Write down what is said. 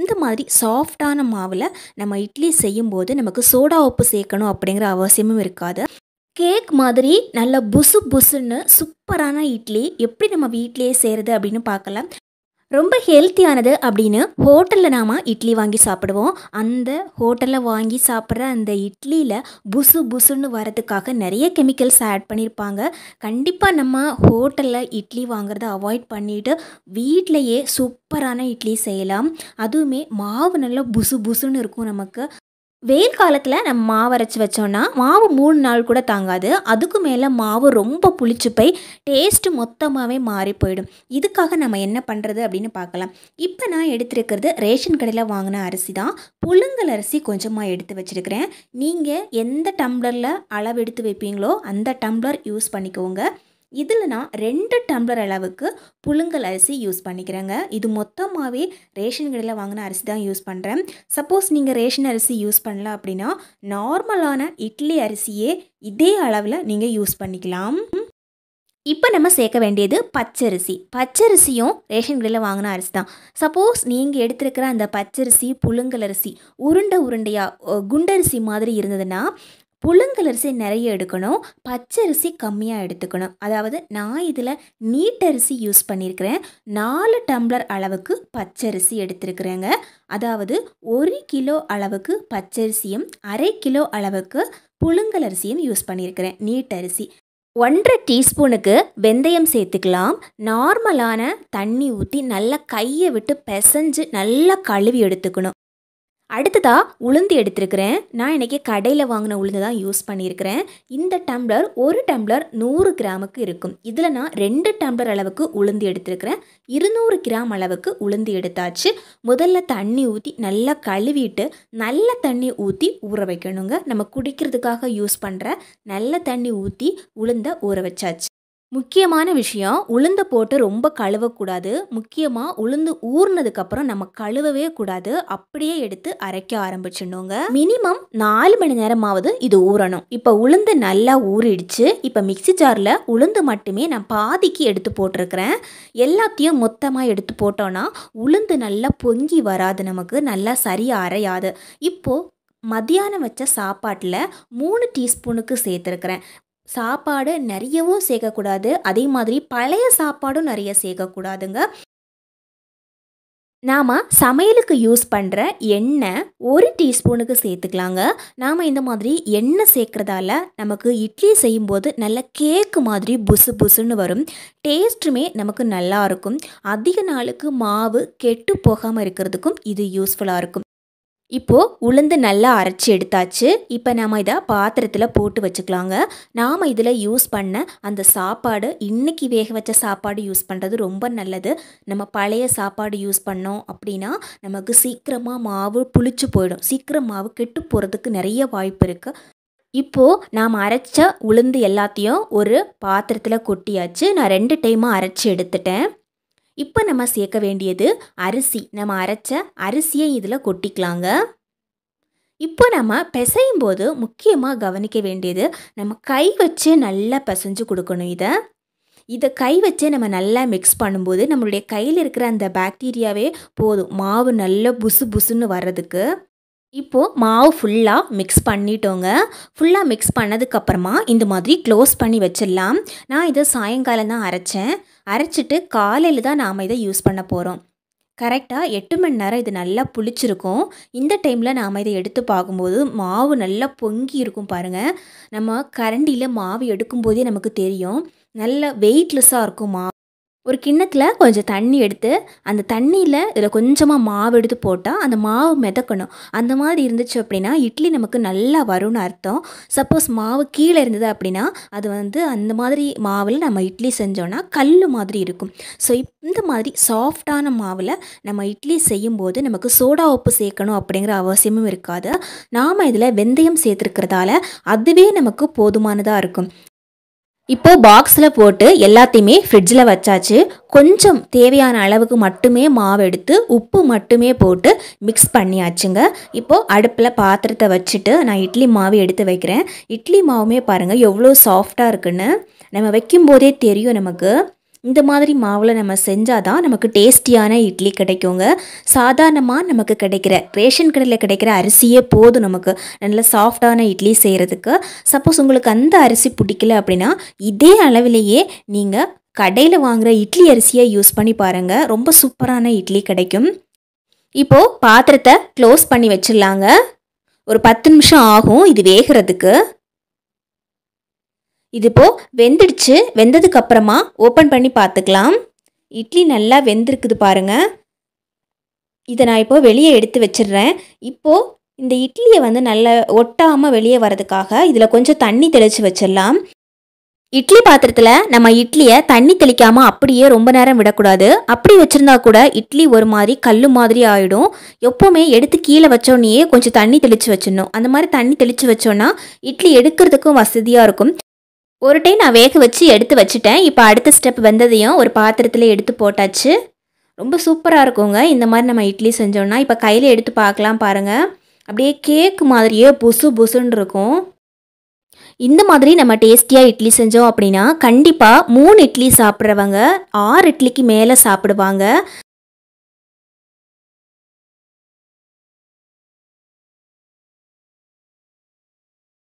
இந்த மாதிரி சாஃப்டான மாவில் நம்ம இட்லி செய்யும்போது நமக்கு சோடா உப்பு சேர்க்கணும் அப்படிங்கிற அவசியமும் இருக்காது. கேக் மாதிரி நல்ல புசு புசுன்னு சூப்பரான இட்லி எப்படி நம்ம வீட்டிலேயே செய்கிறது அப்படின்னு பார்க்கலாம். ரொம்ப ஹெல்த்தியானது அப்படின்னு ஹோட்டலில் நாம் இட்லி வாங்கி சாப்பிடுவோம். அந்த ஹோட்டலில் வாங்கி சாப்பிட்ற அந்த இட்லியில் புசு புசுன்னு வரதுக்காக நிறைய கெமிக்கல்ஸ் ஆட் பண்ணியிருப்பாங்க. கண்டிப்பாக நம்ம ஹோட்டலில் இட்லி வாங்குறத அவாய்ட் பண்ணிவிட்டு வீட்டிலையே சூப்பரான இட்லி செய்யலாம். அதுவுமே மாவு நல்லா புசு புசுன்னு இருக்கும். நமக்கு வெயில் காலத்தில் நம்ம மாவு அரைச்சி வச்சோன்னா மாவு 3 நாள் கூட தாங்காது. அதுக்கு மேலே மாவு ரொம்ப புளிச்சு போய் டேஸ்ட்டு மொத்தமாகவே மாறி போயிடும். இதுக்காக நம்ம என்ன பண்ணுறது அப்படின்னு பார்க்கலாம். இப்போ நான் எடுத்துருக்கிறது ரேஷன் கடையில் வாங்கின அரிசி தான். புழுங்கல் அரிசி கொஞ்சமாக எடுத்து வச்சுருக்கிறேன். நீங்கள் எந்த டம்ளரில் அளவு எடுத்து வைப்பீங்களோ அந்த டம்ளர் யூஸ் பண்ணிக்கோங்க. இதில் நான் 2 டம்ளர் அளவுக்கு புழுங்கல் அரிசி யூஸ் பண்ணிக்கிறேங்க. இது மொத்தமாகவே ரேஷன் கடையில் வாங்கின அரிசி தான் யூஸ் பண்ணுறேன். சப்போஸ் நீங்கள் ரேஷன் அரிசி யூஸ் பண்ணல அப்படின்னா நார்மலான இட்லி அரிசியே இதே அளவில் நீங்கள் யூஸ் பண்ணிக்கலாம். இப்போ நம்ம சேர்க்க வேண்டியது பச்சரிசி. பச்சரிசியும் ரேஷன் கடையில் வாங்கின அரிசி தான். சப்போஸ் நீங்கள் எடுத்துருக்கிற அந்த பச்சரிசி புழுங்கல் அரிசி உருண்டையாக குண்டரிசி மாதிரி இருந்ததுன்னா புழுங்கலரிசி நிறைய எடுக்கணும், பச்சரிசி கம்மியாக எடுத்துக்கணும். அதாவது நான் இதில் நீட்டரிசி யூஸ் பண்ணியிருக்கிறேன். 4 டம்ளர் அளவுக்கு பச்சரிசி எடுத்துருக்குறேங்க. அதாவது 1 கிலோ அளவுக்கு பச்சரிசியும் 1/2 கிலோ அளவுக்கு புழுங்கலரிசியும் யூஸ் பண்ணியிருக்கிறேன். நீட்டரிசி 1/2 டீஸ்பூனுக்கு வெந்தயம் சேர்த்துக்கலாம். நார்மலான தண்ணி ஊற்றி நல்லா கையை விட்டு பிசைஞ்சு நல்லா கழுவி எடுத்துக்கணும். அடுத்ததாக உளுந்து எடுத்துருக்கிறேன். நான் இன்றைக்கி கடையில் வாங்கின உளுந்து தான் யூஸ் பண்ணியிருக்கிறேன். இந்த டம்ளர் 1 டம்ளர் 100 கிராமுக்கு இருக்கும். இதில் நான் 2 டம்ளர் அளவுக்கு உளுந்து எடுத்துருக்கிறேன். 200 கிராம் அளவுக்கு உளுந்து எடுத்தாச்சு. முதல்ல தண்ணி ஊற்றி நல்லா கழுவிட்டு நல்ல தண்ணி ஊற்றி ஊற வைக்கணுங்க. நம்ம குடிக்கிறதுக்காக யூஸ் பண்ணுற நல்ல தண்ணி ஊற்றி உளுந்தை ஊற வச்சாச்சு. முக்கியமான விஷயம், உளுந்தை போட்டு ரொம்ப கழுவக்கூடாது. முக்கியமாக உளுந்து ஊறினதுக்கப்புறம் நம்ம கழுவவே கூடாது. அப்படியே எடுத்து அரைக்க ஆரம்பிச்சிடணுங்க. மினிமம் 4 மணி நேரமாவது இது ஊறணும். இப்போ உளுந்து நல்லா ஊறிடுச்சு. இப்போ மிக்சி ஜாரில் உளுந்து மட்டுமே நான் பாதிக்கு எடுத்து போட்டிருக்கிறேன். எல்லாத்தையும் மொத்தமாக எடுத்து போட்டோன்னா உளுந்து நல்லா பொங்கி வராது, நமக்கு நல்லா சரியாக அரையாது. இப்போது மத்தியானம் வச்ச சாப்பாட்டில் 3 டீஸ்பூனுக்கு சேர்த்துருக்கிறேன். சாப்பாடு நிறையவும் சேர்க்கக்கூடாது, அதே மாதிரி பழைய சாப்பாடும் நிறைய சேர்க்கக்கூடாதுங்க. நாம் சமையலுக்கு யூஸ் பண்ணுற எண்ணெய் 1 டீஸ்பூனுக்கு சேர்த்துக்கலாங்க. நாம் இந்த மாதிரி எண்ணெய் சேர்க்குறதால நமக்கு இட்லி செய்யும்போது நல்ல கேக்கு மாதிரி புசு புசுன்னு வரும். டேஸ்ட்டுமே நமக்கு நல்லா இருக்கும். அதிக நாளுக்கு மாவு கெட்டு போகாமல் இருக்கிறதுக்கும் இது யூஸ்ஃபுல்லாக இருக்கும். இப்போது உளுந்து நல்லா அரைச்சி எடுத்தாச்சு. இப்போ நாம் இதை பாத்திரத்தில் போட்டு வச்சுக்கலாங்க. நாம் இதில் யூஸ் பண்ண அந்த சாப்பாடு இன்றைக்கி வேக வச்ச சாப்பாடு யூஸ் பண்ணுறது ரொம்ப நல்லது. நம்ம பழைய சாப்பாடு யூஸ் பண்ணோம் அப்படின்னா நமக்கு சீக்கிரமாக மாவு புளிச்சு போயிடும். சீக்கிரம் மாவு கெட்டு போகிறதுக்கு நிறைய வாய்ப்பு இருக்குது. இப்போது நாம் அரைச்ச உளுந்து எல்லாத்தையும் ஒரு பாத்திரத்தில் கொட்டியாச்சு. நான் 2 டைமாக அரைச்சி எடுத்துட்டேன். இப்போ நம்ம சேர்க்க வேண்டியது அரிசி. நம்ம அரைச்ச அரிசியை இதில் கொட்டிக்கலாங்க. இப்போ நம்ம பிசையும் போது முக்கியமாக கவனிக்க வேண்டியது, நம்ம கை வச்சு நல்லா பிசைஞ்சு கொடுக்கணும். இதை கை வச்சு நம்ம நல்லா மிக்ஸ் பண்ணும்போது நம்மளுடைய கையில் இருக்கிற அந்த பாக்டீரியாவே போதும் மாவு நல்லா புசு புசுன்னு வர்றதுக்கு. இப்போது மாவு ஃபுல்லாக மிக்ஸ் பண்ணிட்டோங்க. ஃபுல்லாக மிக்ஸ் பண்ணதுக்கப்புறமா இந்த மாதிரி க்ளோஸ் பண்ணி வச்சிடலாம். நான் இதை சாயங்காலம் தான் அரைச்சேன். அரைச்சிட்டு காலையில் தான் நாம் இதை யூஸ் பண்ண போகிறோம். கரெக்டாக 8 மணி நேரம் இது நல்லா புளிச்சிருக்கும். இந்த டைமில் நாம் இதை எடுத்து பார்க்கும்போது மாவு நல்லா பொங்கி இருக்கும் பாருங்கள். நம்ம கரண்டியில் மாவு எடுக்கும்போதே நமக்கு தெரியும், நல்ல வெயிட்லெஸ்ஸாக இருக்கும் மாவு. ஒரு கிண்ணத்தில் கொஞ்சம் தண்ணி எடுத்து அந்த தண்ணியில் இதில் கொஞ்சமாக மாவு எடுத்து போட்டால் அந்த மாவு மிதக்கணும். அந்த மாதிரி இருந்துச்சு அப்படின்னா இட்லி நமக்கு நல்லா வரும்னு அர்த்தம். சப்போஸ் மாவு கீழே இருந்தது அப்படின்னா அது அந்த மாதிரி மாவில் நம்ம இட்லி செஞ்சோன்னா கல் மாதிரி இருக்கும். ஸோ இந்த மாதிரி சாஃப்டான மாவில் நம்ம இட்லி செய்யும்போது நமக்கு சோடா உப்பு சேர்க்கணும் அப்படிங்கிற அவசியமும் இருக்காது. நாம் இதில் வெந்தயம் சேர்த்துருக்கிறதால அதுவே நமக்கு போதுமானதாக இருக்கும். இப்போது பாக்ஸில் போட்டு எல்லாத்தையுமே ஃப்ரிட்ஜில் வச்சாச்சு. கொஞ்சம் தேவையான அளவுக்கு மட்டுமே மாவு எடுத்து உப்பு மட்டுமே போட்டு மிக்ஸ் பண்ணியாச்சுங்க. இப்போது அடுப்பில் பாத்திரத்தை வச்சுட்டு நான் இட்லி மாவு எடுத்து வைக்கிறேன். இட்லி மாவுமே பாருங்கள் எவ்வளோ சாஃப்டாக இருக்குன்னு நம்ம வைக்கும்போதே தெரியும் நமக்கு. இந்த மாதிரி மாவில் நம்ம செஞ்சால் தான் நமக்கு டேஸ்டியான இட்லி கிடைக்குங்க. சாதாரணமாக நமக்கு கிடைக்கிற ரேஷன் கடையில் கிடைக்கிற அரிசியே போதும் நமக்கு நல்ல சாஃப்டான இட்லி செய்கிறதுக்கு. சப்போஸ் உங்களுக்கு அந்த அரிசி பிடிக்கல அப்படின்னா இதே அளவிலேயே நீங்கள் கடையில் வாங்குகிற இட்லி அரிசியை யூஸ் பண்ணி பாருங்கள். ரொம்ப சூப்பரான இட்லி கிடைக்கும். இப்போது பாத்திரத்தை க்ளோஸ் பண்ணி வச்சிடலாங்க. ஒரு 10 நிமிஷம் ஆகும் இது வேகிறதுக்கு. இது இப்போ வெந்துடுச்சு. வெந்ததுக்கு அப்புறமா ஓப்பன் பண்ணி பார்த்துக்கலாம். இட்லி நல்லா வெந்திருக்குது பாருங்கள். இதை நான் இப்போ வெளியே எடுத்து வச்சிடுறேன். இப்போது இந்த இட்லியை வந்து நல்லா ஒட்டாமல் வெளியே வரதுக்காக இதில் கொஞ்சம் தண்ணி தெளித்து வச்சிடலாம். இட்லி பாத்திரத்தில் நம்ம இட்லியை தண்ணி தெளிக்காமல் அப்படியே ரொம்ப நேரம் விடக்கூடாது. அப்படி வச்சுருந்தா கூட இட்லி ஒரு மாதிரி கல் மாதிரி ஆகிடும். எப்போவுமே எடுத்து கீழே வச்சோன்னே கொஞ்சம் தண்ணி தெளித்து வச்சிடணும். அந்த மாதிரி தண்ணி தெளித்து வச்சோன்னா இட்லி எடுக்கிறதுக்கும் வசதியாக இருக்கும். ஒரு டைம் நான் வேக வச்சு எடுத்து வச்சுட்டேன். இப்போ அடுத்த ஸ்டெப் வெந்ததையும் ஒரு பாத்திரத்தில் எடுத்து போட்டாச்சு. ரொம்ப சூப்பராக இருக்குங்க இந்த மாதிரி நம்ம இட்லி செஞ்சோன்னா. இப்போ கையில் எடுத்து பார்க்கலாம் பாருங்கள். அப்படியே கேக் மாதிரியே புசு புசுன்னு இருக்கும். இந்த மாதிரி நம்ம டேஸ்டியாக இட்லி செஞ்சோம் அப்படின்னா கண்டிப்பாக 3 இட்லி சாப்பிட்றவங்க 6 இட்லிக்கு மேலே சாப்பிடுவாங்க.